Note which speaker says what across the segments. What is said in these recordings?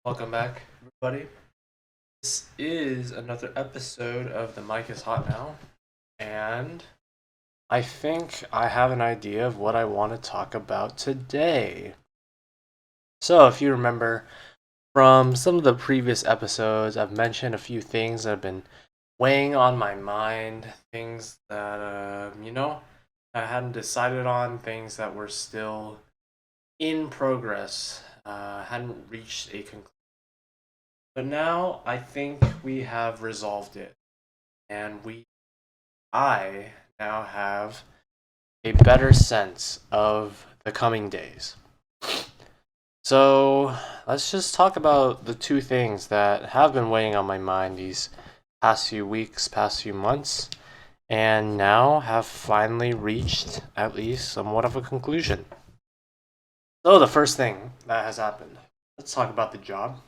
Speaker 1: Welcome back, everybody. This is another episode of The Mic is Hot Now, and I think I have an idea of what I want to talk about today. So, if you remember from some of the previous episodes, I've mentioned a few things that have been weighing on my mind, things that, I hadn't decided on, things that were still in progress, hadn't reached a conclusion. But now I think we have resolved it, and I now have a better sense of the coming days. So let's just talk about the two things that have been weighing on my mind these past few weeks, past few months, and now have finally reached at least somewhat of a conclusion. So the first thing that has happened, let's talk about the job.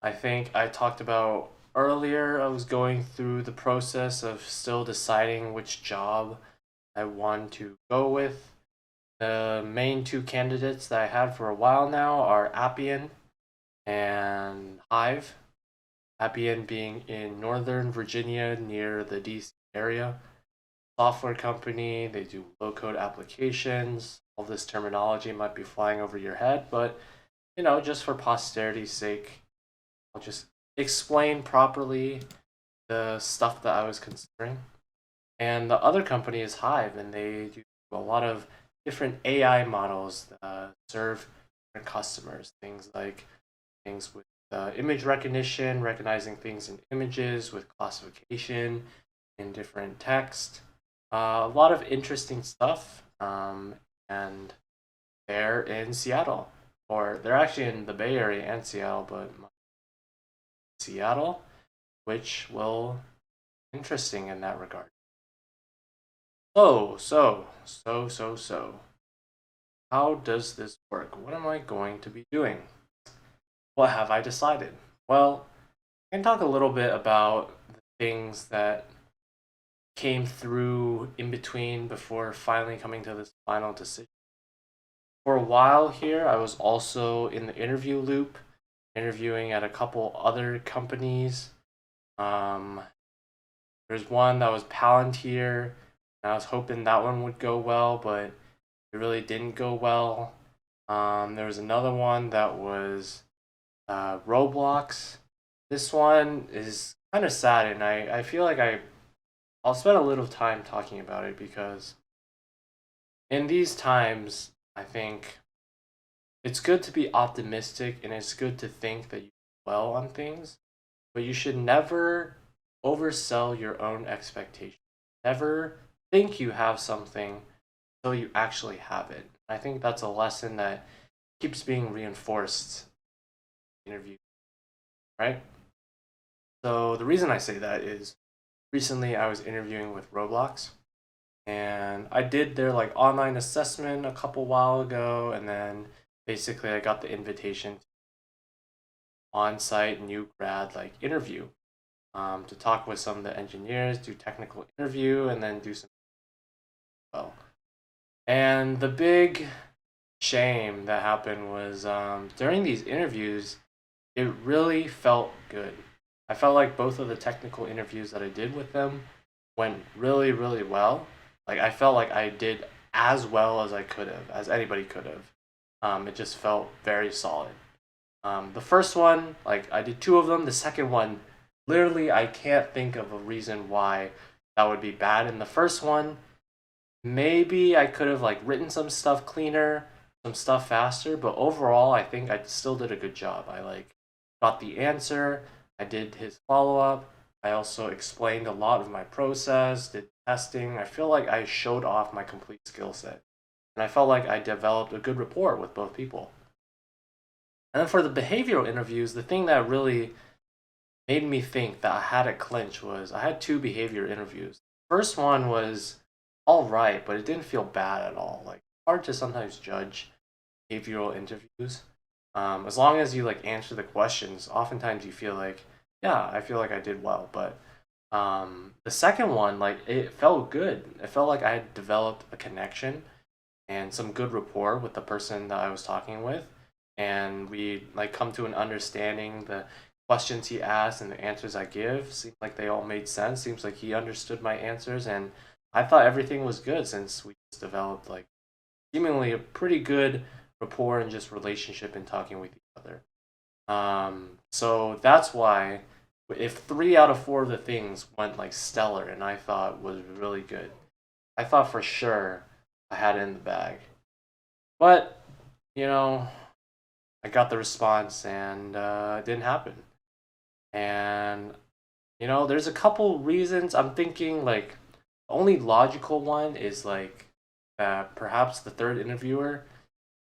Speaker 1: I think I talked about earlier, I was going through the process of still deciding which job I want to go with. The main two candidates that I had for a while now are Appian and Hive. Appian being in Northern Virginia near the DC area. Software company, they do low code applications. All this terminology might be flying over your head, but just for posterity's sake, I'll just explain properly the stuff that I was considering. And the other company is Hive, and they do a lot of different AI models that serve different customers. Things with image recognition, recognizing things in images, with classification in different text. A lot of interesting stuff. And they're in Seattle, or they're actually in the Bay Area and Seattle, but Seattle, which will be interesting in that regard. So. How does this work? What am I going to be doing? What have I decided? Well, I can talk a little bit about the things that came through in between before finally coming to this final decision. For a while here, I was also in the interview loop, interviewing at a couple other companies. Um, there's one that was Palantir, and I was hoping that one would go well, but it really didn't go well. There was another one that was Roblox. This one is kind of sad, and I feel like I'll spend a little time talking about it because in these times, I think it's good to be optimistic and it's good to think that you do well on things, but you should never oversell your own expectations. Never think you have something until you actually have it. I think that's a lesson that keeps being reinforced in interviews, right? So the reason I say that is recently I was interviewing with Roblox, and I did their like online assessment a couple while ago, and then basically I got the invitation to on-site new grad like interview, to talk with some of the engineers, do technical interview, and then do some well. And the big shame that happened was during these interviews, it really felt good. I felt like both of the technical interviews that I did with them went really, really well. Like I felt like I did as well as I could have, as anybody could have. It just felt very solid. The first one, like I did two of them. The second one, literally, I can't think of a reason why that would be bad. In the first one, maybe I could have like written some stuff cleaner, some stuff faster, but overall I think I still did a good job. I like got the answer, I did his follow-up. I also explained a lot of my process, did testing. I feel like I showed off my complete skill set. And I felt like I developed a good rapport with both people. And then for the behavioral interviews, the thing that really made me think that I had it clinched was I had two behavior interviews. First one was all right, but it didn't feel bad at all. Like hard to sometimes judge behavioral interviews. As long as you like answer the questions, oftentimes you feel like, yeah, I feel like I did well. But the second one, like it felt good. It felt like I had developed a connection and some good rapport with the person that I was talking with. and we like come to an understanding. The questions he asked and the answers I give seemed like they all made sense. Seems like he understood my answers, and I thought everything was good since we just developed like seemingly a pretty good rapport and just relationship in talking with each other. So that's why if 3 out of 4 of the things went like stellar and I thought was really good, I thought for sure I had it in the bag. But, you know, I got the response and it didn't happen. And, there's a couple reasons I'm thinking like the only logical one is like perhaps the third interviewer,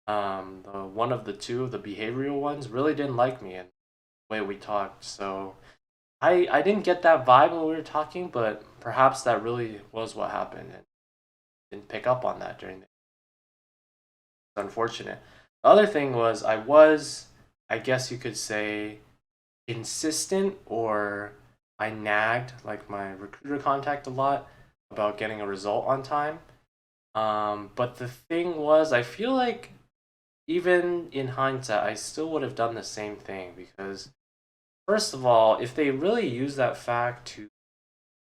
Speaker 1: the one of the two of the behavioral ones really didn't like me and the way we talked. So I didn't get that vibe when we were talking, but perhaps that really was what happened and didn't pick up on that during the. It's unfortunate. The other thing was I guess you could say, insistent, or I nagged like my recruiter contact a lot about getting a result on time. But the thing was, I feel like even in hindsight, I still would have done the same thing because, first of all, if they really use that fact to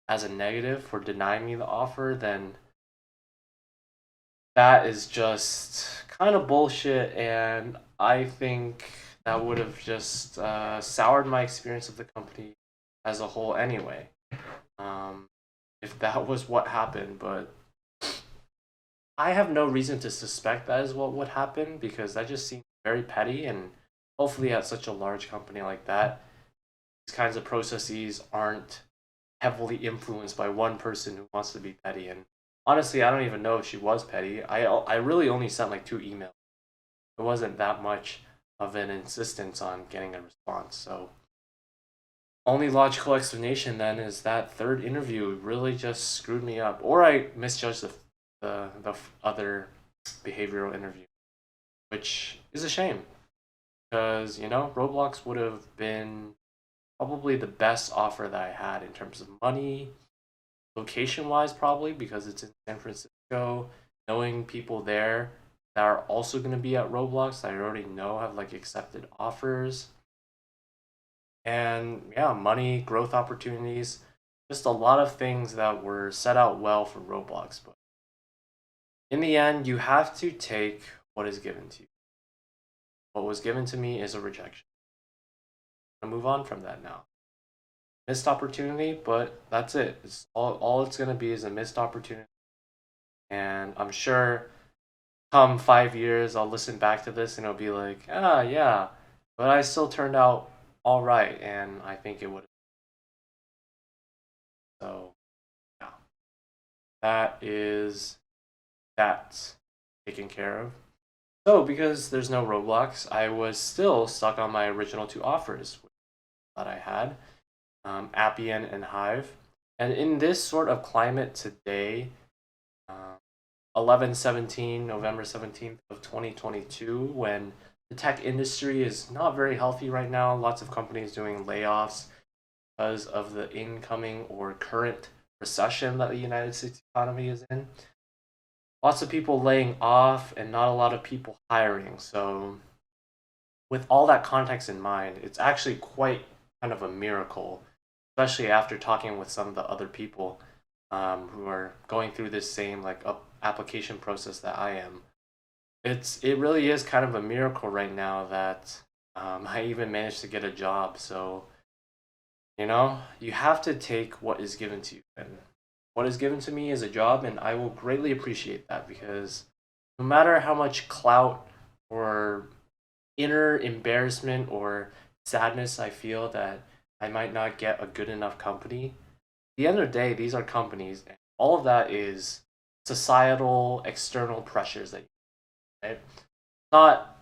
Speaker 1: as a negative for denying me the offer, then that is just kind of bullshit, and I think that would have just soured my experience of the company as a whole anyway. Um, if that was what happened, but I have no reason to suspect that is what would happen because that just seems very petty, and hopefully at such a large company like that, these kinds of processes aren't heavily influenced by one person who wants to be petty. And honestly, I don't even know if she was petty. I really only sent like 2 emails. It wasn't that much of an insistence on getting a response. So only logical explanation then is that third interview really just screwed me up, or I misjudged the other behavioral interview, which is a shame because Roblox would have been probably the best offer that I had in terms of money, location wise, probably because it's in San Francisco. Knowing people there that are also going to be at Roblox that I already know have like accepted offers, and yeah, money, growth opportunities, just a lot of things that were set out well for Roblox. But in the end, you have to take what is given to you. What was given to me is a rejection. I move on from that now. Missed opportunity, but that's it. It's all it's gonna be is a missed opportunity. And I'm sure come 5 years I'll listen back to this and it'll be like, ah yeah, but I still turned out all right, and I think it would. So yeah, that is that taken care of. So because there's no Roblox, I was still stuck on my original 2 offers that I had, Appian and Hive. And in this sort of climate today, 11/17, November 17th of 2022, when the tech industry is not very healthy right now, lots of companies doing layoffs because of the incoming or current recession that the United States economy is in. Lots of people laying off and not a lot of people hiring. So, with all that context in mind, it's actually quite kind of a miracle, especially after talking with some of the other people who are going through this same like application process that I am. It really is kind of a miracle right now that I even managed to get a job. So you have to take what is given to you, and what is given to me is a job, and I will greatly appreciate that because no matter how much clout or inner embarrassment or sadness I feel that I might not get a good enough company, at the end of the day, these are companies, and all of that is societal external pressures that right? Not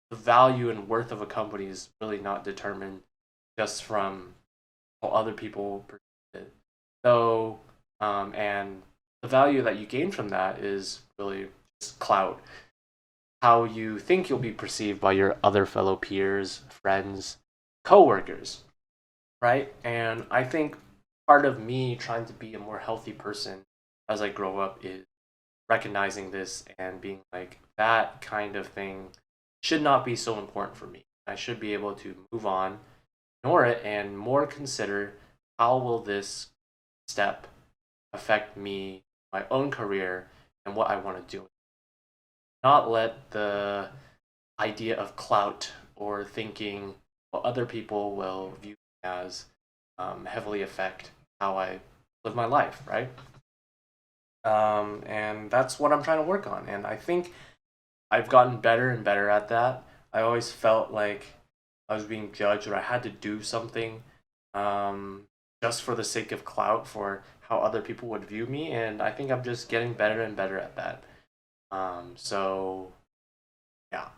Speaker 1: the value and worth of a company is really not determined just from how other people perceive it. So, and the value that you gain from that is really just clout, how you think you'll be perceived by your other fellow peers, friends, coworkers, right? And I think part of me trying to be a more healthy person as I grow up is recognizing this and being like that kind of thing should not be so important for me. I should be able to move on, ignore it, and more consider how will this step affect me, my own career, and what I want to do. Not let the idea of clout or thinking what other people will view me as heavily affect how I live my life, right? And that's what I'm trying to work on. And I think I've gotten better and better at that. I always felt like I was being judged or I had to do something um, just for the sake of clout for how other people would view me. And I think I'm just getting better and better at that. So, yeah.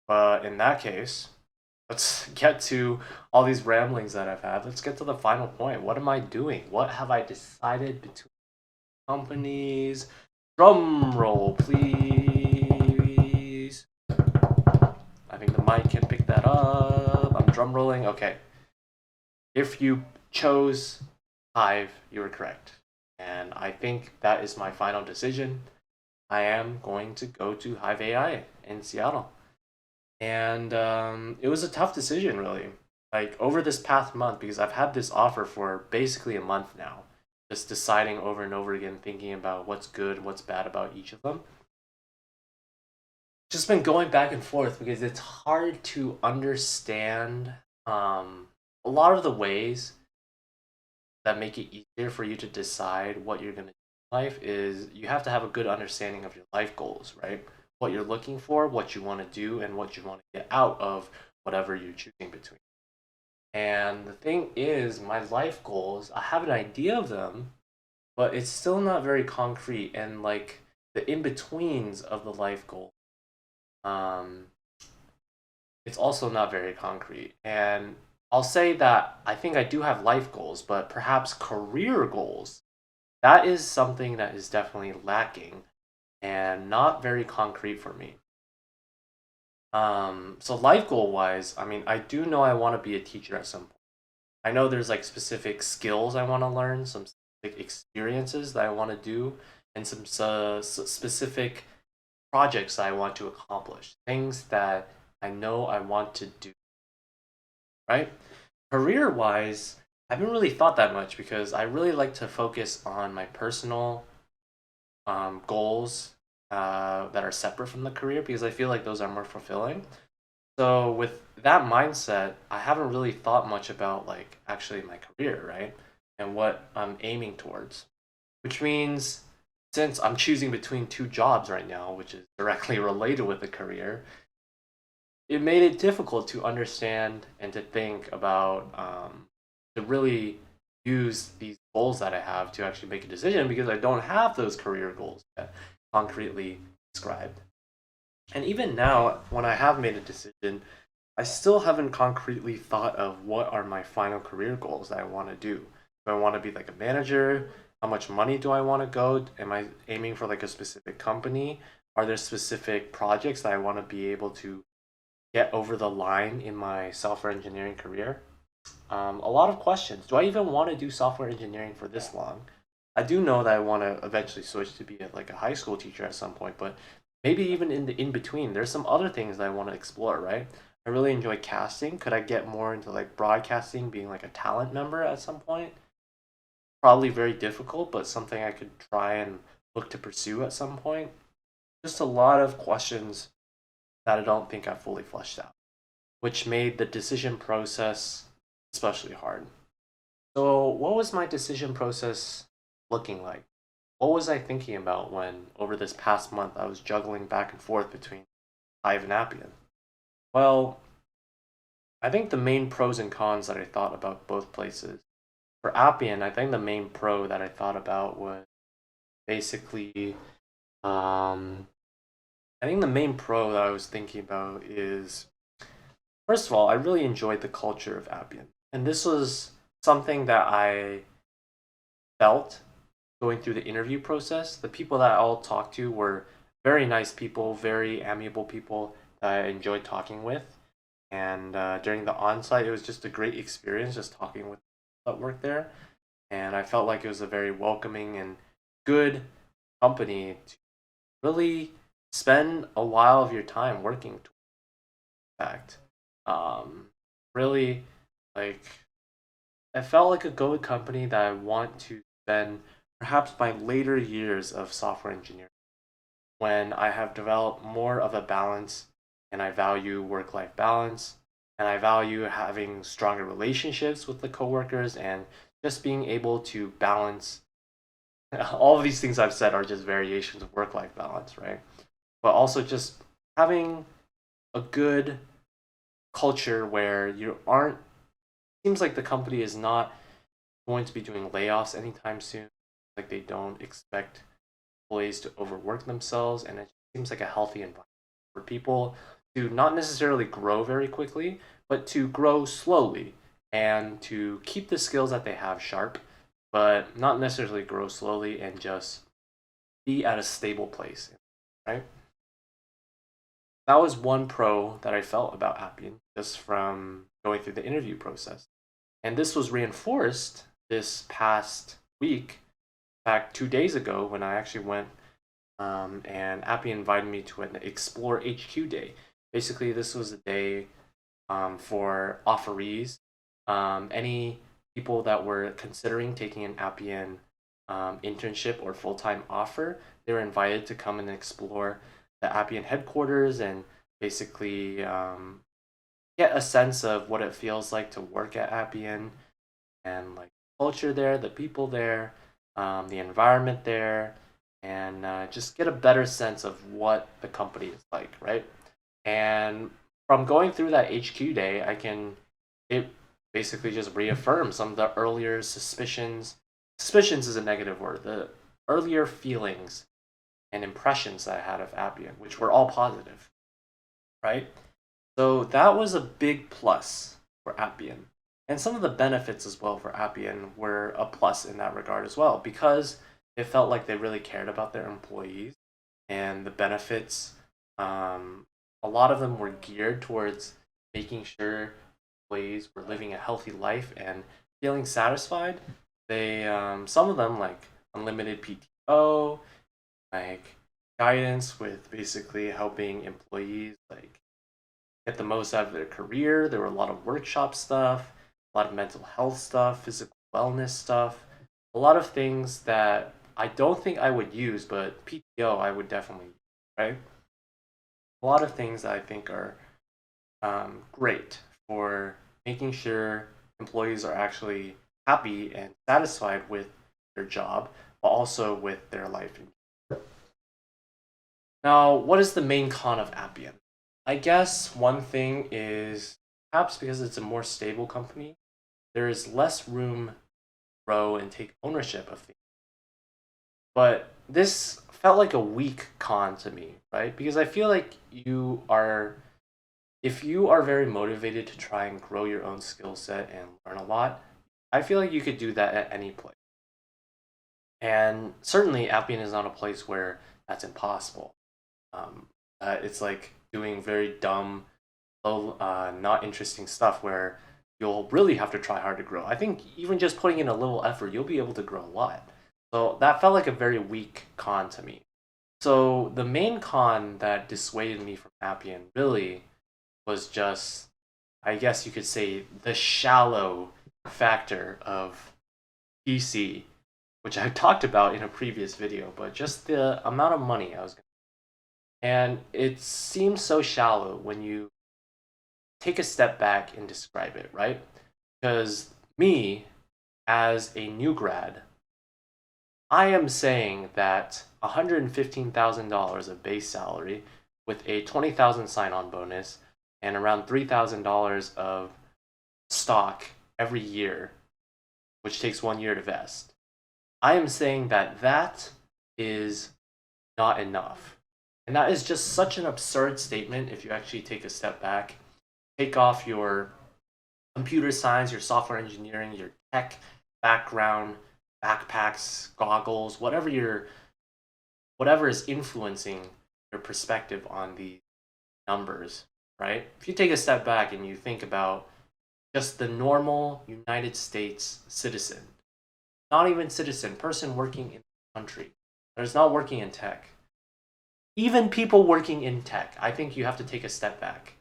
Speaker 1: But in that case, let's get to all these ramblings that I've had. Let's get to the final point. What am I doing? What have I decided between companies? Drum roll, please. I think the mic can pick that up. I'm drum rolling. Okay. If you chose Hive, you were correct. And I think that is my final decision. I am going to go to Hive AI in Seattle. And it was a tough decision, really. Like over this past month, because I've had this offer for basically a month now, just deciding over and over again, thinking about what's good, what's bad about each of them. Just been going back and forth because it's hard to understand a lot of the ways that make it easier for you to decide what you're going to do in life is you have to have a good understanding of your life goals, right? What you're looking for, what you want to do, and what you want to get out of whatever you're choosing between. And the thing is, my life goals, I have an idea of them, but it's still not very concrete. And like the in betweens of the life goal, um, it's also not very concrete. And I'll say that I think I do have life goals, but perhaps career goals, that is something that is definitely lacking and not very concrete for me. So life goal wise, I mean, I do know I want to be a teacher at some point. I know there's like specific skills I want to learn, some specific experiences that I want to do, and some specific projects that I want to accomplish, things that I know I want to do, right? Career wise, I haven't really thought that much because I really like to focus on my personal goals that are separate from the career because I feel like those are more fulfilling. So with that mindset, I haven't really thought much about like actually my career, right? And what I'm aiming towards. Which means since I'm choosing between two jobs right now, which is directly related with the career, it made it difficult to understand and to think about to really use these goals that I have to actually make a decision because I don't have those career goals yet concretely described. And even now, when I have made a decision, I still haven't concretely thought of what are my final career goals that I want to do. Do I want to be like a manager? How much money do I want to go? Am I aiming for like a specific company? Are there specific projects that I want to be able to get over the line in my software engineering career? A lot of questions. Do I even want to do software engineering for this long? I do know that I want to eventually switch to be like a high school teacher at some point, but maybe even in the in between, there's some other things that I want to explore, right? I really enjoy casting. Could I get more into like broadcasting, being like a talent member at some point? Probably very difficult, but something I could try and look to pursue at some point. Just a lot of questions that I don't think I've fully fleshed out, which made the decision process especially hard. So, what was my decision process looking like? What was I thinking about when, over this past month, I was juggling back and forth between Hive and Appian? Well, I think the main pros and cons that I thought about both places. For Appian, I think the main pro that I thought about was basically, um, I think the main pro that I was thinking about is, first of all, I really enjoyed the culture of Appian. And this was something that I felt going through the interview process. The people that I all talked to were very nice people, very amiable people that I enjoyed talking with. And during the on-site, it was just a great experience just talking with people that worked there. And I felt like it was a very welcoming and good company to really spend a while of your time working towards that. Really, like, it felt like a good company that I want to spend perhaps my later years of software engineering when I have developed more of a balance and I value work life balance and I value having stronger relationships with the coworkers and just being able to balance all of these things I've said are just variations of work life balance, right? But also just having a good culture where you aren't seems like the company is not going to be doing layoffs anytime soon. Like they don't expect employees to overwork themselves, and it seems like a healthy environment for people to not necessarily grow very quickly, but to grow slowly and to keep the skills that they have sharp, but not necessarily grow slowly and just be at a stable place, right? That was one pro that I felt about Appian just from going through the interview process. And this was reinforced this past week, in fact, 2 days ago, when I actually went and Appian invited me to an Explore HQ day. Basically, this was a day for offerees, any people that were considering taking an Appian internship or full time offer. They were invited to come and explore the Appian headquarters and basically get a sense of what it feels like to work at Appian and like culture there, the people there, the environment there, and just get a better sense of what the company is like, right? And from going through that HQ day, it basically just reaffirms some of the earlier suspicions. Suspicions is a negative word. The earlier feelings and impressions that I had of Appian, which were all positive, right? So that was a big plus for Appian. And some of the benefits as well for Appian were a plus in that regard as well, because it felt like they really cared about their employees and the benefits. A lot of them were geared towards making sure employees were living a healthy life and feeling satisfied. They, some of them, like unlimited PTO, like guidance with basically helping employees like get the most out of their career. There were a lot of workshop stuff, a lot of mental health stuff, physical wellness stuff, a lot of things that I don't think I would use, but PTO I would definitely use, right? A lot of things that I think are great for making sure employees are actually happy and satisfied with their job, but also with their life. Now, what is the main con of Appian? I guess one thing is perhaps because it's a more stable company, there is less room to grow and take ownership of things. But this felt like a weak con to me, right? Because I feel like if you are very motivated to try and grow your own skill set and learn a lot, I feel like you could do that at any place. And certainly, Appian is not a place where that's impossible. It's like doing very dumb, low, not interesting stuff where you'll really have to try hard to grow. I think even just putting in a little effort, you'll be able to grow a lot. So that felt like a very weak con to me. So the main con that dissuaded me from Appian really was just, I guess you could say, the shallow factor of PC, which I talked about in a previous video, but just the amount of money I was going to. And it seems so shallow when you take a step back and describe it, right? Because me, as a new grad, I am saying that $115,000 of base salary with a 20,000 sign-on bonus and around $3,000 of stock every year, which takes 1 year to vest. I am saying that that is not enough. And that is just such an absurd statement if you actually take a step back, take off your computer science, your software engineering, your tech background, backpacks, goggles, whatever is influencing your perspective on the numbers, right? If you take a step back and you think about just the normal United States citizen, not even citizen, person working in the country that is not working in tech, even people working in tech, I think you have to take a step back.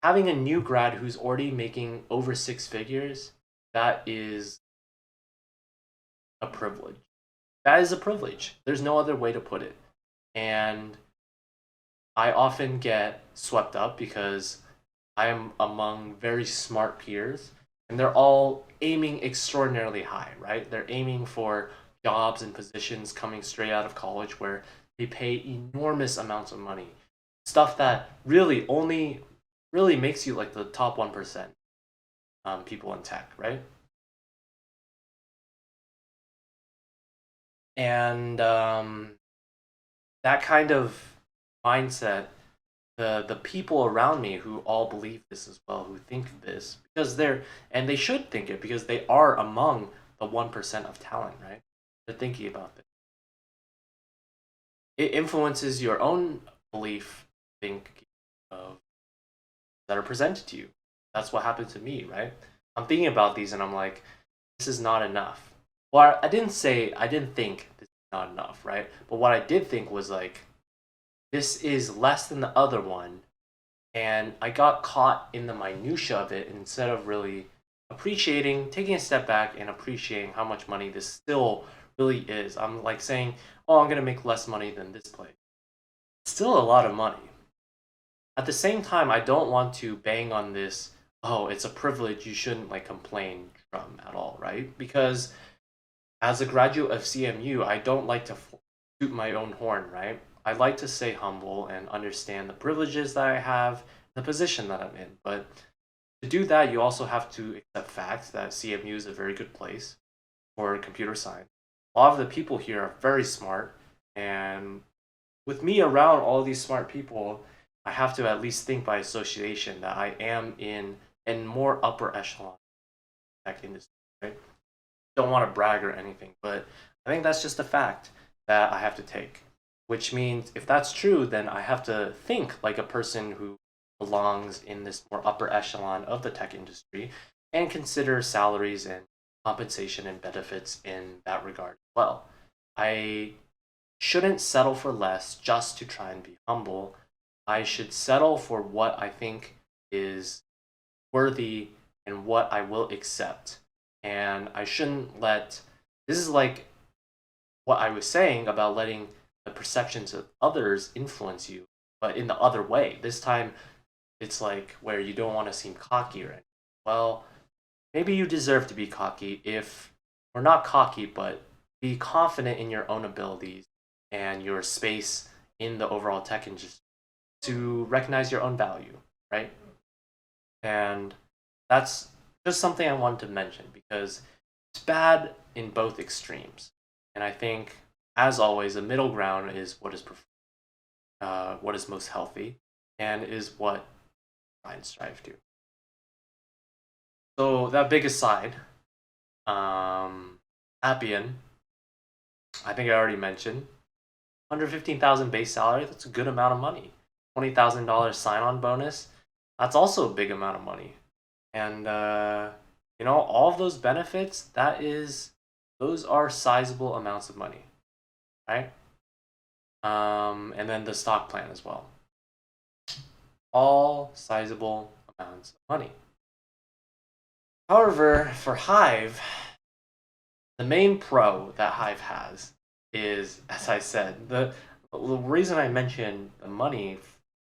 Speaker 1: Having a new grad who's already making over six figures, that is a privilege. That is a privilege. There's no other way to put it. And I often get swept up because I am among very smart peers and they're all aiming extraordinarily high, right? They're aiming for jobs and positions coming straight out of college where they pay enormous amounts of money. Stuff that really makes you like the top 1% people in tech, right? And that kind of mindset, the people around me who all believe this as well, who think this, because and they should think it because they are among the 1% of talent, right? They're thinking about this. It influences your own belief, think of that are presented to you. That's what happened to me, right? I'm thinking about these and I'm like, this is not enough. Well, I didn't think this is not enough, right? But what I did think was like, this is less than the other one. And I got caught in the minutia of it instead of really taking a step back and appreciating how much money this still really is. I'm like saying, oh, I'm going to make less money than this place. It's still a lot of money. At the same time, I don't want to bang on this, oh, it's a privilege you shouldn't like complain from at all, right? Because as a graduate of CMU, I don't like to toot my own horn, right? I like to stay humble and understand the privileges that I have, the position that I'm in. But to do that, you also have to accept facts that CMU is a very good place for computer science. A lot of the people here are very smart, and with me around all these smart people, I have to at least think by association that I am in more upper echelon tech industry. Right? Don't want to brag or anything, but I think that's just a fact that I have to take. Which means if that's true, then I have to think like a person who belongs in this more upper echelon of the tech industry and consider salaries and compensation and benefits in that regard as well. I shouldn't settle for less just to try and be humble. I should settle for what I think is worthy and what I will accept. And I shouldn't let this is like what I was saying about letting the perceptions of others influence you, but in the other way. This time it's like where you don't want to seem cocky or anything. Well, maybe you deserve to be cocky if or not cocky, but be confident in your own abilities and your space in the overall tech industry to recognize your own value, right? And that's just something I wanted to mention because it's bad in both extremes. And I think, as always, a middle ground is what is most healthy and is what I try and strive to. So that big aside, Appian, I think I already mentioned, 115,000 base salary. That's a good amount of money. $20,000 sign-on bonus. That's also a big amount of money. And all of those benefits. Those are sizable amounts of money, right? And then the stock plan as well. All sizable amounts of money. However, for Hive, the main pro that Hive has is, as I said, the reason I mentioned the money,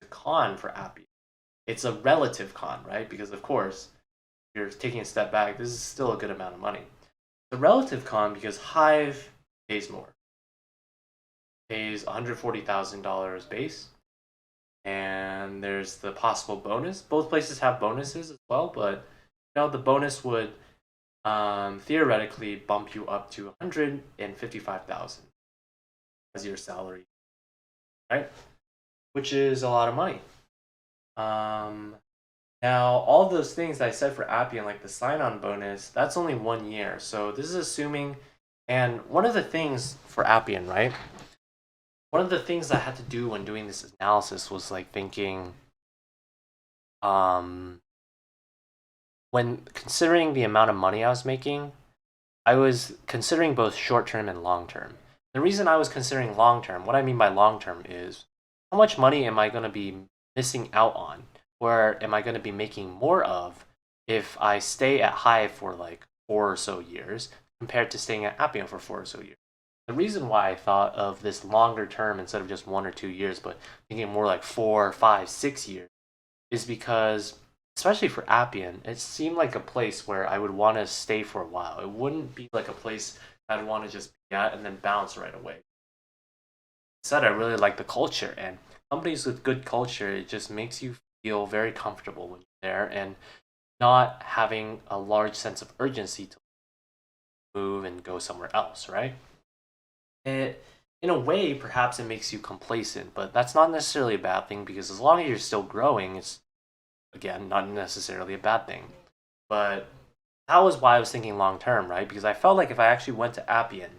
Speaker 1: the con for Appian, it's a relative con, right? Because of course, if you're taking a step back, this is still a good amount of money. The relative con because Hive pays more, pays $140,000 base, and there's the possible bonus. Both places have bonuses as well, but the bonus would theoretically bump you up to 155,000 as your salary, right? Which is a lot of money. Now, all of those things that I said for Appian, like the sign-on bonus, that's only 1 year. So this is assuming, and one of the things for Appian, right? One of the things I had to do when doing this analysis was like thinking, when considering the amount of money I was making, I was considering both short term and long term. The reason I was considering long term, what I mean by long term is how much money am I going to be missing out on? Or am I going to be making more of if I stay at Hive for like 4 or so years compared to staying at Appian for 4 or so years? The reason why I thought of this longer term instead of just 1 or 2 years, but thinking more like 4, 5, 6 years, is because, especially for Appian, it seemed like a place where I would want to stay for a while. It wouldn't be like a place I'd want to just be at and then bounce right away. Instead, I really like the culture, and companies with good culture, it just makes you feel very comfortable when you're there and not having a large sense of urgency to move and go somewhere else, right? It, in a way, perhaps it makes you complacent, but that's not necessarily a bad thing because as long as you're still growing, it's again not necessarily a bad thing. But that was why I was thinking long term, right? Because I felt like if I actually went to Appian,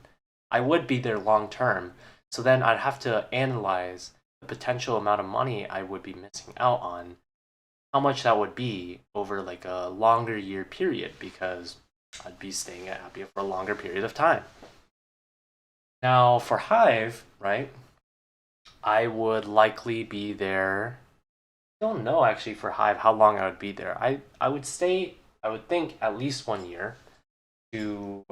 Speaker 1: I would be there long term. So then I'd have to analyze the potential amount of money I would be missing out on, how much that would be over like a longer year period because I'd be staying at Appian for a longer period of time. Now for Hive, right? I would likely be there. I don't know actually for Hive how long I would be there. I would stay. I would think at least 1 year to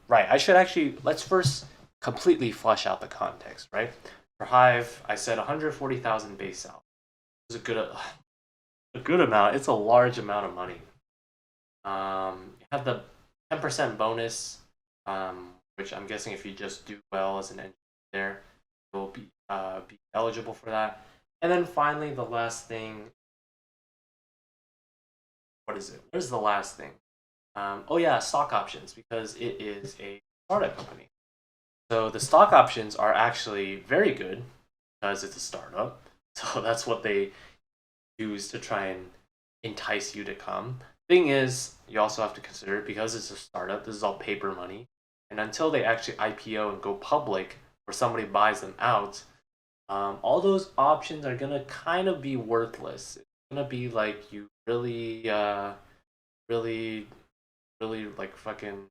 Speaker 1: right. I should actually let's first completely flush out the context, right? For Hive, I said 140,000 base salary. It's a good amount. It's a large amount of money. You have the 10% bonus, which I'm guessing if you just do well as an engineer, there, you'll be eligible for that. And then finally, the last thing. What is it? What is the last thing? Oh yeah, stock options because it is a startup company. So the stock options are actually very good because it's a startup. So that's what they use to try and entice you to come. Thing is, you also have to consider because it's a startup, this is all paper money. And until they actually IPO and go public or somebody buys them out, all those options are gonna kind of be worthless. It's gonna be like you really, really, really like fucking.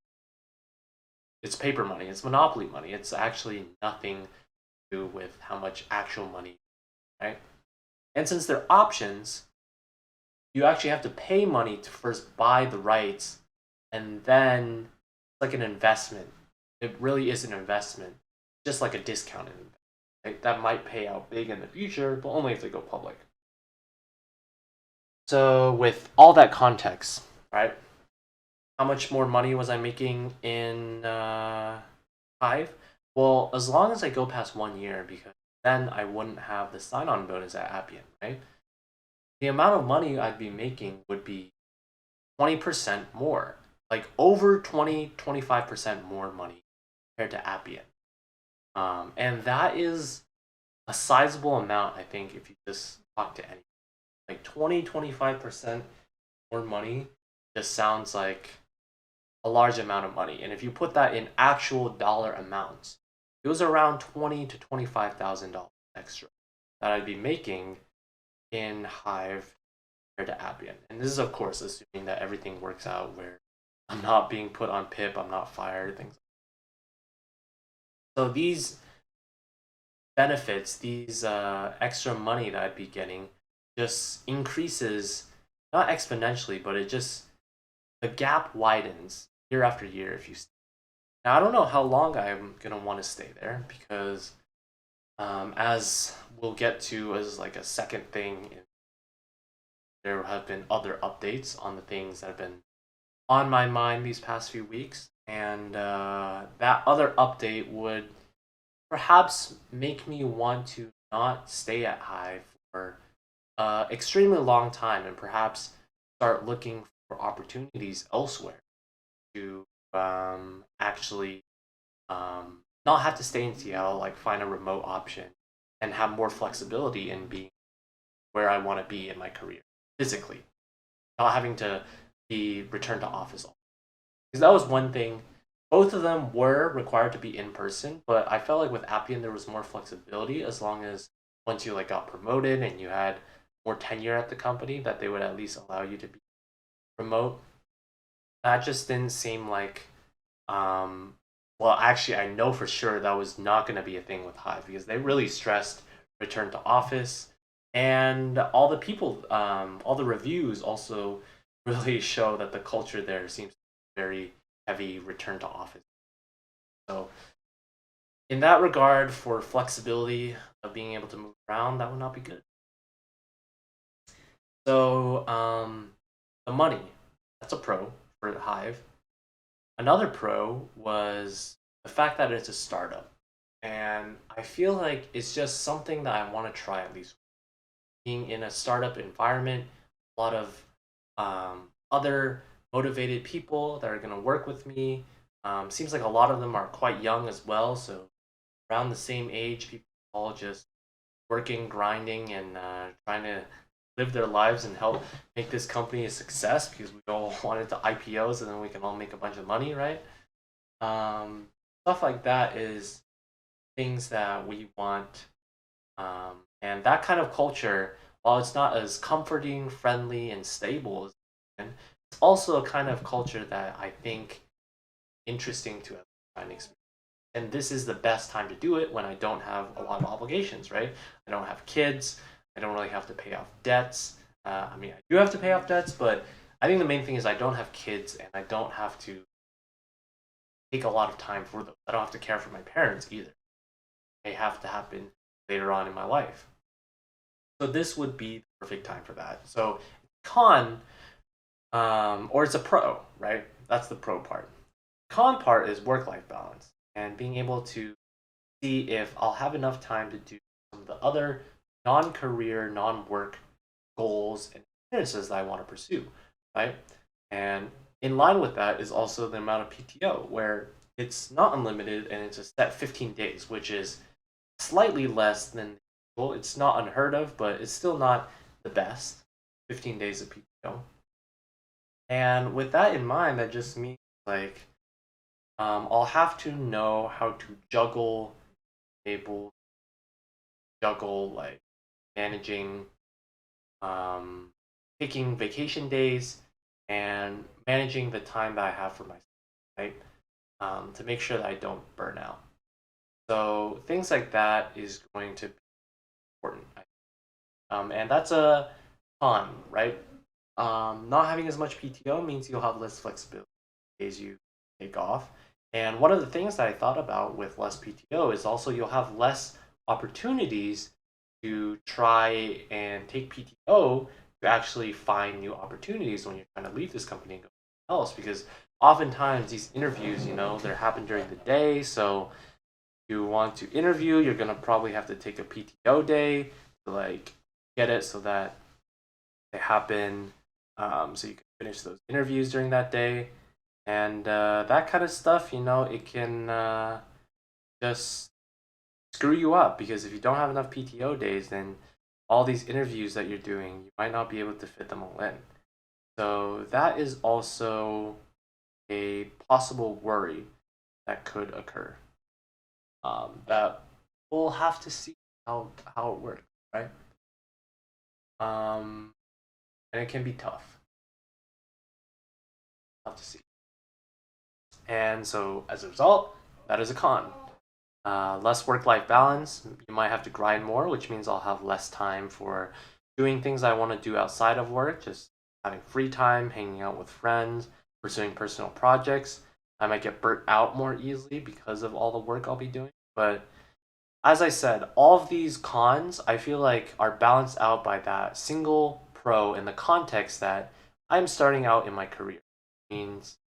Speaker 1: It's paper money. It's monopoly money. It's actually nothing to do with how much actual money, right? And since they're options, you actually have to pay money to first buy the rights, and then it's like an investment. It really is an investment, just like a discounted investment. Right? That might pay out big in the future, but only if they go public. So, with all that context, right? How much more money was I making in Hive? Well, as long as I go past 1 year, because then I wouldn't have the sign on bonus at Appian, right? The amount of money I'd be making would be 20% more, like over 25% more money compared to Appian. And that is a sizable amount, I think, if you just talk to anyone. Like 25% more money just sounds like a large amount of money. And if you put that in actual dollar amounts, it was around $20,000 to $25,000 extra that I'd be making in Hive compared to Appian. And this is of course assuming that everything works out where I'm not being put on PIP, I'm not fired, things. So these benefits, these extra money that I'd be getting, just increases not exponentially, but it just the gap widens year after year if you stay. Now I don't know how long I'm gonna want to stay there because as we'll get to as like a second thing, there have been other updates on the things that have been on my mind these past few weeks, and that other update would perhaps make me want to not stay at Hive for extremely long time and perhaps start looking for opportunities elsewhere to actually not have to stay in Seattle, like find a remote option and have more flexibility in being where I want to be in my career physically, not having to be returned to office. Because that was one thing. Both of them were required to be in person, but I felt like with Appian there was more flexibility as long as once you like got promoted and you had more tenure at the company that they would at least allow you to be remote. That just didn't seem like well actually I know for sure that was not going to be a thing with Hive because they really stressed return to office, and all the people, all the reviews also really show that the culture there seems very heavy return to office. So in that regard, for flexibility of being able to move around, that would not be good. So the money, that's a pro for Hive. Another pro was the fact that it's a startup. And I feel like it's just something that I want to try at least. Being in a startup environment, a lot of other motivated people that are going to work with me. Seems like a lot of them are quite young as well. So around the same age, people all just working, grinding, and trying to live their lives and help make this company a success because we all wanted to IPOs and then we can all make a bunch of money, right? Stuff like that is things that we want. And that kind of culture, while it's not as comforting, friendly, and stable as it's also a kind of culture that I think interesting to have an experience. And this is the best time to do it when I don't have a lot of obligations, right? I don't have kids. I don't really have to pay off debts. I mean, I do have to pay off debts, but I think the main thing is I don't have kids and I don't have to take a lot of time for them. I don't have to care for my parents either. They have to happen later on in my life. So this would be the perfect time for that. So con, or it's a pro, right? That's the pro part. Con part is work-life balance and being able to see if I'll have enough time to do some of the other non-career, non-work goals and experiences that I want to pursue, right? And in line with that is also the amount of PTO, where it's not unlimited and it's a set 15 days, which is slightly less than well, it's not unheard of, but it's still not the best. 15 days of PTO. And with that in mind, that just means like I'll have to know how to able juggle like managing, um, taking vacation days, and managing the time that I have for myself, right? To make sure that I don't burn out. So things like that is going to be important. And that's a con, right? Not having as much PTO means you'll have less flexibility as you take off. And one of the things that I thought about with less PTO is also you'll have less opportunities to try and take PTO to actually find new opportunities when you're trying to leave this company and go else. Because oftentimes these interviews, they happen during the day. So you want to interview, you're gonna probably have to take a PTO day to like get it so that they happen, so you can finish those interviews during that day, and that kind of stuff. It can just screw you up because if you don't have enough PTO days, then all these interviews that you're doing, you might not be able to fit them all in. So that is also a possible worry that could occur. That we'll have to see how it works, right? Um, and it can be tough. Tough to see. And so as a result, that is a con. Less work-life balance. You might have to grind more, which means I'll have less time for doing things I want to do outside of work, just having free time, hanging out with friends, pursuing personal projects. I might get burnt out more easily because of all the work I'll be doing. But as I said, all of these cons I feel like are balanced out by that single pro in the context that I'm starting out in my career. It means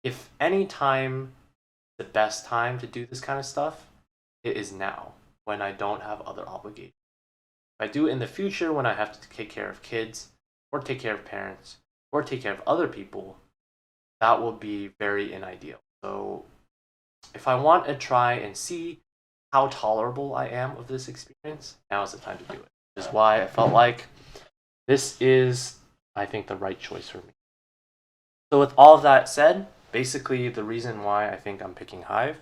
Speaker 1: if any time the best time to do this kind of stuff, it is now when I don't have other obligations. If I do it in the future when I have to take care of kids or take care of parents or take care of other people, that will be very unideal. So if I want to try and see how tolerable I am of this experience, now is the time to do it. Which is why I felt like this is, I think, the right choice for me. So with all of that said, basically the reason why I think I'm picking Hive,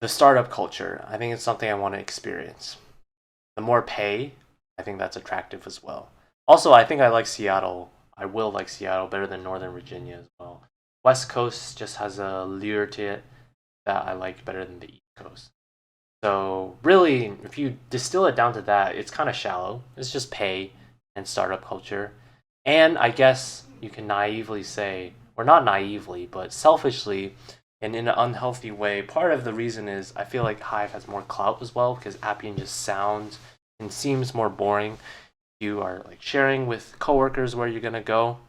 Speaker 1: the startup culture, I think it's something I want to experience. The more pay, I think that's attractive as well. Also, I think I like Seattle. I will like Seattle better than Northern Virginia as well. West Coast just has a lure to it that I like better than the East Coast. So really, if you distill it down to that, it's kind of shallow. It's just pay and startup culture. And I guess you can naively say, or not naively, but selfishly and in an unhealthy way, part of the reason is I feel like Hive has more clout as well because Appian just sounds and seems more boring. You are like sharing with coworkers where you're gonna go.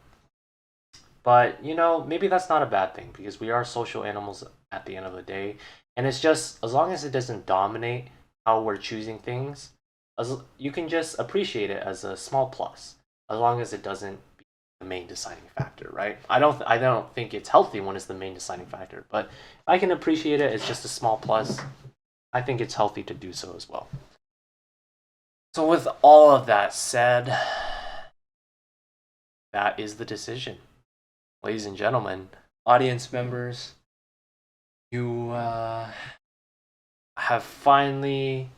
Speaker 1: But maybe that's not a bad thing because we are social animals at the end of the day. And it's just as long as it doesn't dominate how we're choosing things, you can just appreciate it as a small plus, as long as it doesn't be the main deciding factor, right? I don't think it's healthy when it's the main deciding factor, but if I can appreciate it as just a small plus, I think it's healthy to do so as well. So with all of that said, that is the decision. Ladies and gentlemen, audience members, you have finally,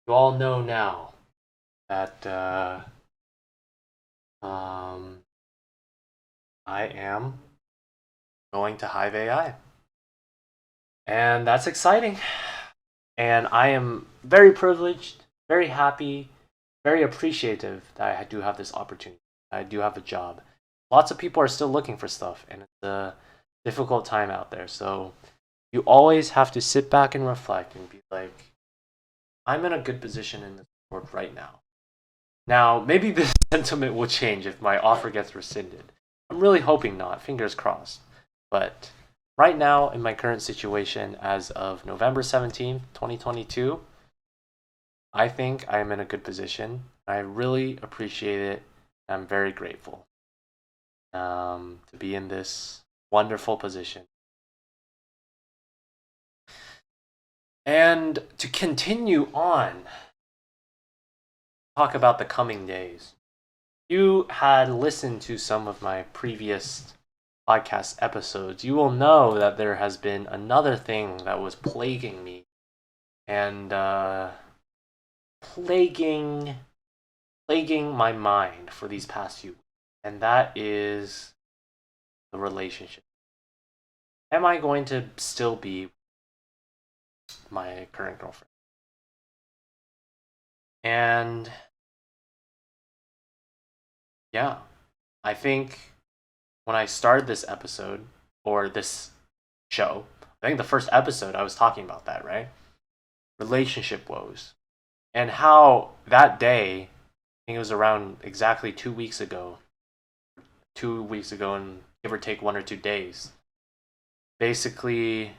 Speaker 1: you all know now that I am going to Hive AI. And that's exciting. And I am very privileged, very happy, very appreciative that I do have this opportunity. I do have a job. Lots of people are still looking for stuff, and it's a difficult time out there. So you always have to sit back and reflect and be like, I'm in a good position in this work right now. Now, maybe this sentiment will change if my offer gets rescinded. I'm really hoping not, fingers crossed. But right now, in my current situation, as of November 17th, 2022, I think I am in a good position. I really appreciate it. I'm very grateful to be in this wonderful position. And to continue on, talk about the coming days. You had listened to some of my previous podcast episodes, you will know that there has been another thing that was plaguing me and plaguing my mind for these past few weeks, and that is the relationship. Am I going to still be my current girlfriend? And yeah, I think when I started this episode or this show, I think the first episode I was talking about that, right? Relationship woes. And how that day, I think it was around exactly 2 weeks ago, 2 weeks ago, and give or take 1 or 2 days, basically,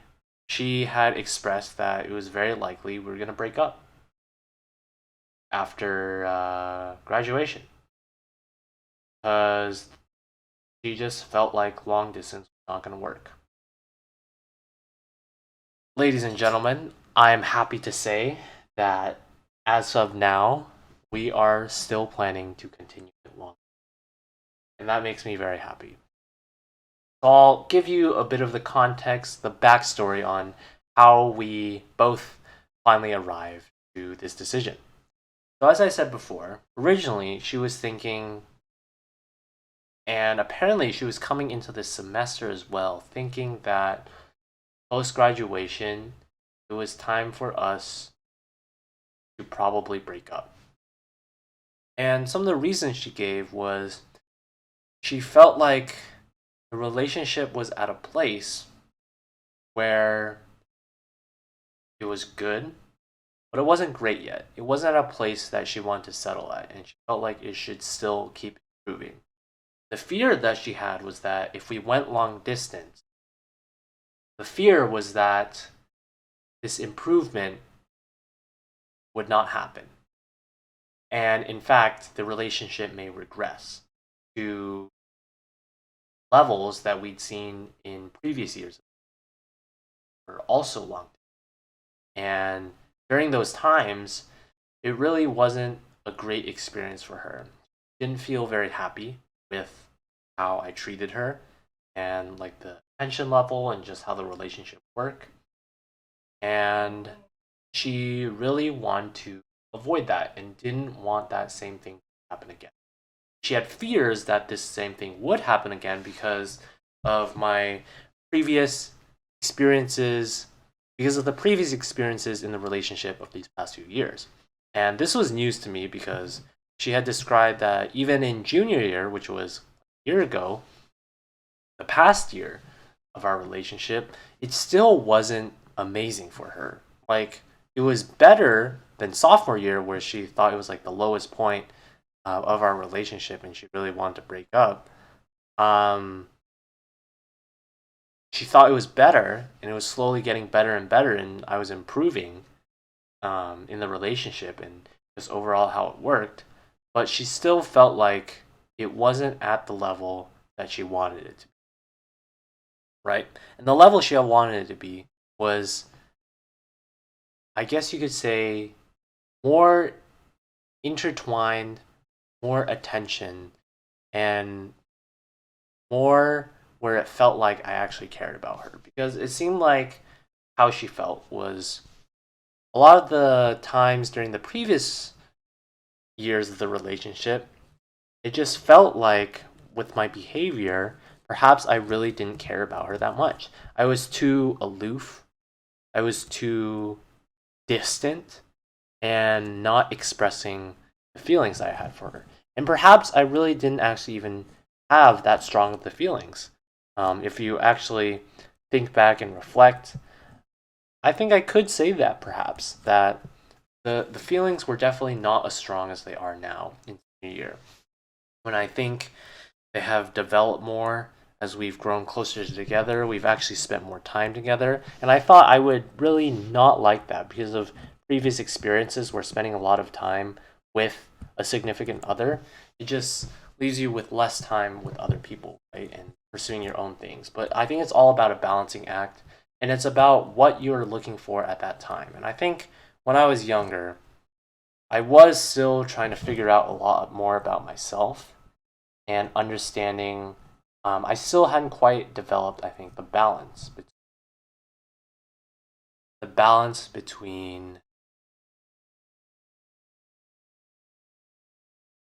Speaker 1: she had expressed that it was very likely we were going to break up after graduation because she just felt like long distance was not going to work. Ladies and gentlemen, I am happy to say that as of now, we are still planning to continue it long. And that makes me very happy. So I'll give you a bit of the context, the backstory on how we both finally arrived to this decision. So, as I said before, originally she was thinking, and apparently she was coming into this semester as well, thinking that post graduation, it was time for us to probably break up. And some of the reasons she gave was she felt like the relationship was at a place where it was good, but it wasn't great yet. It wasn't at a place that she wanted to settle at, and she felt like it should still keep improving. The fear that she had was that if we went long distance, the fear was that this improvement would not happen. And in fact, the relationship may regress to levels that we'd seen in previous years were also long. And during those times, it really wasn't a great experience for her. Didn't feel very happy with how I treated her and like the tension level and just how the relationship worked. And she really wanted to avoid that and didn't want that same thing to happen again. She had fears that this same thing would happen again because of my previous experiences because of the previous experiences in the relationship of these past few years. And this was news to me because she had described that even in junior year, which was a year ago, the past year of our relationship, it still wasn't amazing for her. Like, it was better than sophomore year, where she thought it was like the lowest point of our relationship and she really wanted to break up. Um, she thought it was better and it was slowly getting better and better, and I was improving in the relationship and just overall how it worked. But she still felt like it wasn't at the level that she wanted it to be, right? And the level she wanted it to be was, I guess you could say, more intertwined, more attention, and more where it felt like I actually cared about her. Because it seemed like how she felt was a lot of the times during the previous years of the relationship, it just felt like with my behavior, perhaps I really didn't care about her that much. I was too aloof, I was too distant, and not expressing the feelings I had for her. And perhaps I really didn't actually even have that strong of the feelings. If you actually think back and reflect, I think I could say that perhaps that the feelings were definitely not as strong as they are now in senior year. When I think they have developed more as we've grown closer together, we've actually spent more time together, and I thought I would really not like that because of previous experiences where spending a lot of time with a significant other, it just leaves you with less time with other people, right? And pursuing your own things. But I think it's all about a balancing act, and it's about what you're looking for at that time. And I think when I was younger, I was still trying to figure out a lot more about myself and understanding. I still hadn't quite developed, I think, the balance between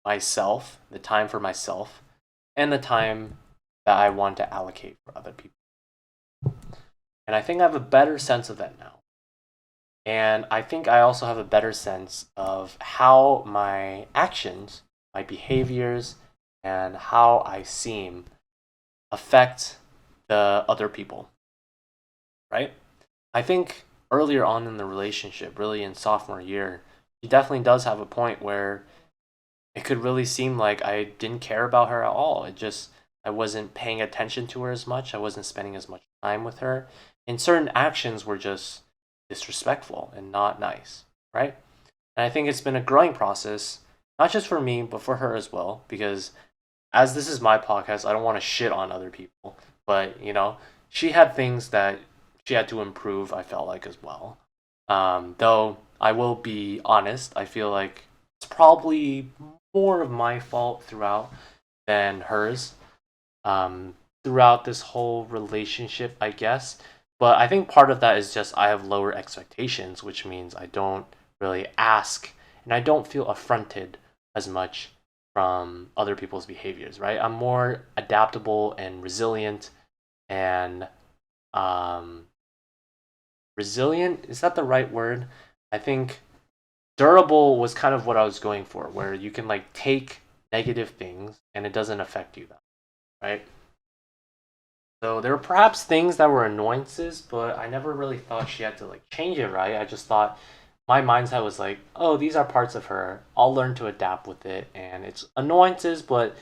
Speaker 1: myself, the time for myself, and the time that I want to allocate for other people. And I think I have a better sense of that now. And I think I also have a better sense of how my actions, my behaviors, and how I seem affect the other people, right? I think earlier on in the relationship, really in sophomore year, she definitely does have a point where it could really seem like I didn't care about her at all. I wasn't paying attention to her as much. I wasn't spending as much time with her. And certain actions were just disrespectful and not nice, right? And I think it's been a growing process, not just for me, but for her as well, because as this is my podcast, I don't want to shit on other people, but she had things that she had to improve, I felt like, as well. Though I will be honest, I feel like it's probably more of my fault throughout than hers, throughout this whole relationship, I guess. But I think part of that is just I have lower expectations, which means I don't really ask and I don't feel affronted as much from other people's behaviors, right? I'm more adaptable and resilient and um resilient, is that the right word? I think durable was kind of what I was going for, where you can like take negative things and it doesn't affect you, right? So there were perhaps things that were annoyances, but I never really thought she had to like change it, right? I just thought my mindset was like, oh, these are parts of her. I'll learn to adapt with it, and it's annoyances, but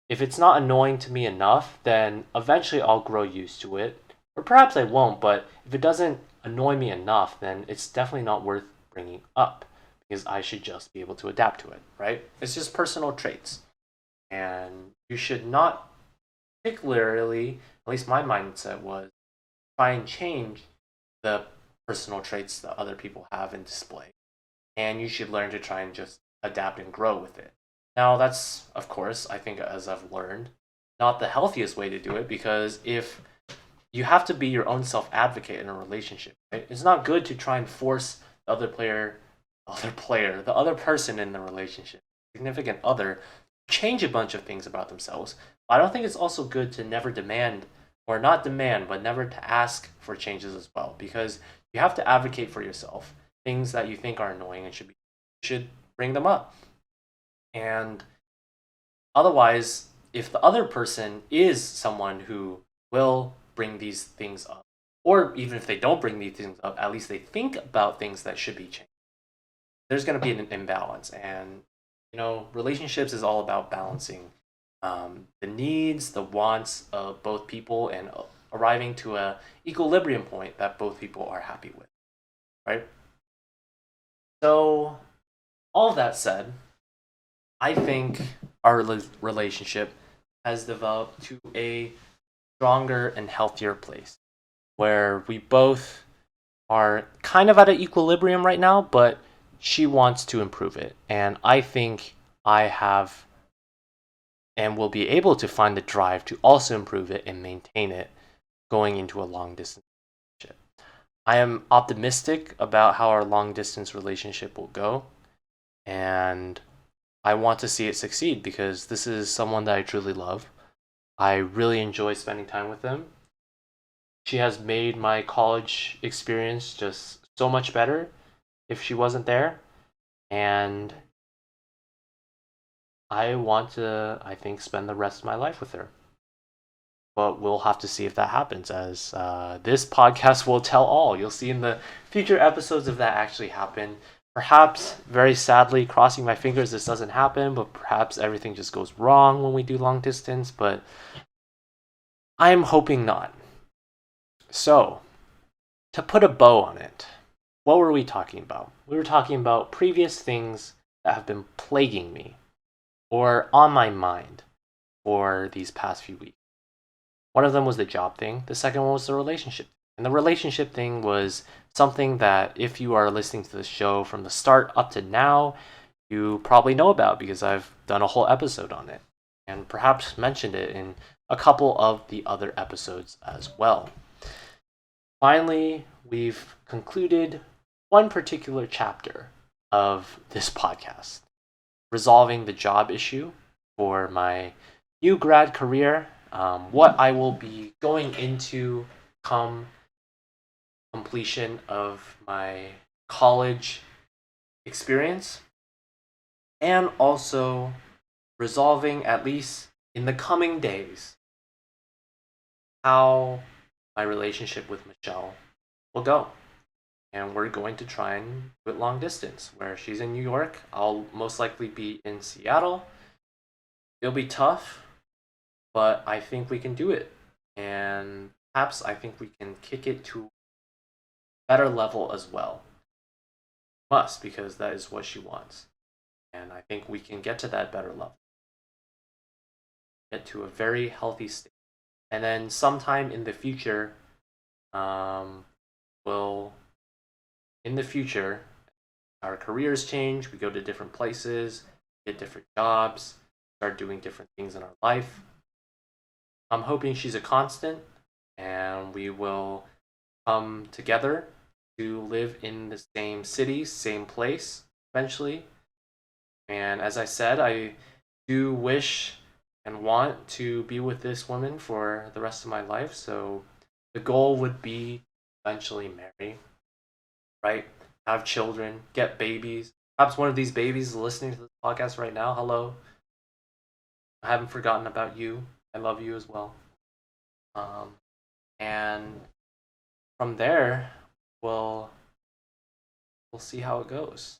Speaker 1: if it's not annoying to me enough, then eventually I'll grow used to it. Or perhaps I won't, but if it doesn't annoy me enough, then it's definitely not worth bringing up because I should just be able to adapt to it, right? It's just personal traits. And you should not particularly, at least my mindset was, try and change the personal traits that other people have and display. And you should learn to try and just adapt and grow with it. Now, that's, of course, I think, as I've learned, not the healthiest way to do it because if you have to be your own self advocate in a relationship, right? It's not good to try and force the other person in the relationship, significant other, change a bunch of things about themselves. I don't think it's also good to never demand or not demand, but never to ask for changes as well, because you have to advocate for yourself. Things that you think are annoying and should bring them up. And otherwise, if the other person is someone who will bring these things up, or even if they don't bring these things up, at least they think about things that should be changed, there's going to be an imbalance. And relationships is all about balancing the needs, the wants of both people, and arriving to a equilibrium point that both people are happy with, right? So, all of that said, I think our relationship has developed to a stronger and healthier place where we both are kind of at an equilibrium right now, but she wants to improve it. And I think I have and will be able to find the drive to also improve it and maintain it going into a long distance relationship. I am optimistic about how our long distance relationship will go, and I want to see it succeed because this is someone that I truly love. I really enjoy spending time with them. She has made my college experience just so much better if she wasn't there, and I want to, I think, spend the rest of my life with her. But we'll have to see if that happens, as this podcast will tell all. You'll see in the future episodes if that actually happened. Perhaps, very sadly, crossing my fingers, this doesn't happen, but perhaps everything just goes wrong when we do long distance, but I am hoping not. So, to put a bow on it, what were we talking about? We were talking about previous things that have been plaguing me or on my mind for these past few weeks. One of them was the job thing. The second one was the relationship. And the relationship thing was something that if you are listening to the show from the start up to now, you probably know about because I've done a whole episode on it and perhaps mentioned it in a couple of the other episodes as well. Finally, we've concluded one particular chapter of this podcast, resolving the job issue for my new grad career, what I will be going into come completion of my college experience, and also resolving, at least in the coming days, how my relationship with Michelle will go. And we're going to try and do it long distance, where she's in New York. I'll most likely be in Seattle. It'll be tough, but I think we can do it. And perhaps I think we can kick it to a better level as well. Must, because that is what she wants. And I think we can get to that better level. Get to a very healthy state. And then sometime in the future, our careers change, we go to different places, get different jobs, start doing different things in our life. I'm hoping she's a constant and we will come together to live in the same city, same place eventually. And as I said, I do wish and want to be with this woman for the rest of my life. So the goal would be eventually marry, right? Have children, get babies. Perhaps one of these babies is listening to this podcast right now. Hello. I haven't forgotten about you. I love you as well. And from there, we'll see how it goes.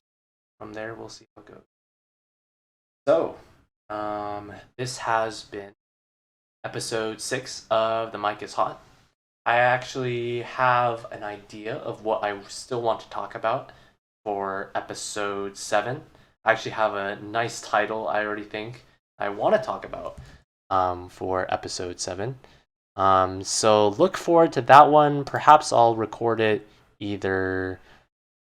Speaker 1: From there, we'll see how it goes. So, this has been episode 6 of The Mic is Hot. I actually have an idea of what I still want to talk about for episode 7. I actually have a nice title I already think I want to talk about for episode 7. So look forward to that one. Perhaps I'll record it either,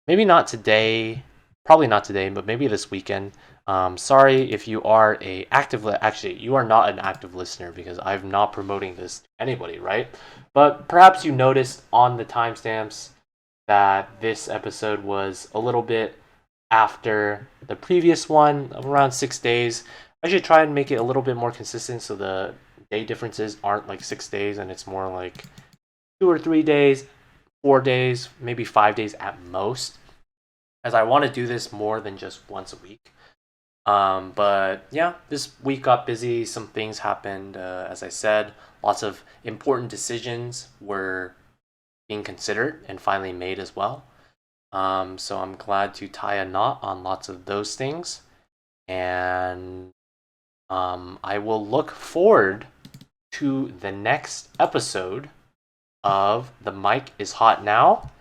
Speaker 1: maybe not today, probably not today, but maybe this weekend. Sorry if you are you are not an active listener because I'm not promoting this to anybody, right? But perhaps you noticed on the timestamps that this episode was a little bit after the previous one of around 6 days. I should try and make it a little bit more consistent so the day differences aren't like 6 days, and it's more like 2 or 3 days, 4 days, maybe 5 days at most, as I want to do this more than just once a week. But yeah, this week got busy. Some things happened. As I said, lots of important decisions were being considered and finally made as well. So I'm glad to tie a knot on lots of those things. And I will look forward to the next episode of The Mic is Hot Now.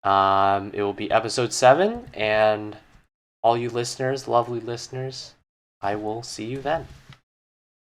Speaker 1: It will be episode 7, and all you listeners, lovely listeners, I will see you then.